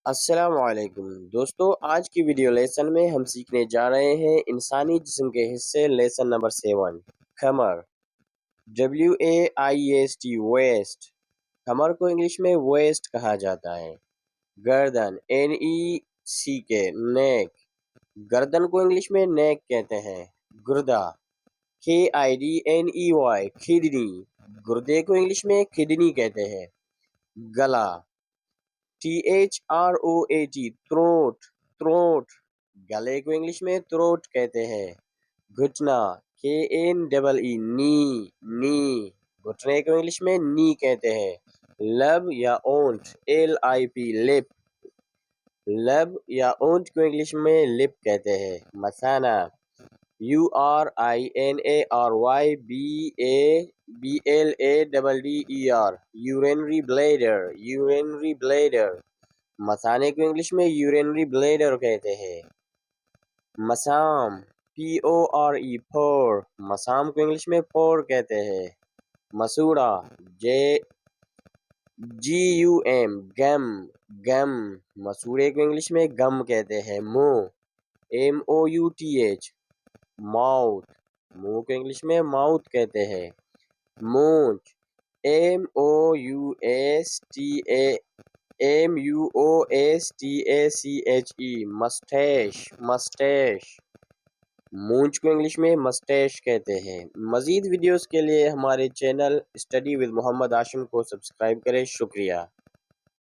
السلام علیکم دوستو، آج کی ویڈیو لیسن میں ہم سیکھنے جا رہے ہیں انسانی جسم کے حصے لیسن نمبر 7 کمر WAIST ویسٹ۔ کمر کو انگلش میں ویسٹ کہا جاتا ہے۔ گردن NECK نیک، گردن کو انگلش میں نیک کہتے ہیں۔ گردہ KIDNEY کڈنی، گردے کو انگلش میں کڈنی کہتے ہیں۔ گلا THROAT تھروٹ، تھروٹ، گلے کو انگلش میں تھروٹ کہتے ہیں۔ گھٹنا KNEE نی، نی، گھٹنے کو انگلش میں نی کہتے ہیں۔ لب یا اونٹ LIP لپ، لب یا اونٹ کو انگلش میں لپ کہتے ہیں۔ مثانہ URINARY BLADDER urinary bladder, urinary bladder, مثانے کو انگلش میں یورینری بلیڈر کہتے ہیں۔ مسام PORE پور، مسام کو انگلش میں پور کہتے ہیں۔ مسوڑا GUM گم، گم، مسوڑے کو انگلش میں گم کہتے ہیں۔ منہ MOUTH ماؤتھ، منہ کو انگلش میں ماؤتھ کہتے ہیں۔ مونچھ MUOSTACHE مسٹیش، مسٹیش، مونچھ کو انگلش میں مسٹیش کہتے ہیں۔ مزید ویڈیوز کے لیے ہمارے چینل اسٹڈی ود محمد ہاشم کو سبسکرائب کریں۔ شکریہ۔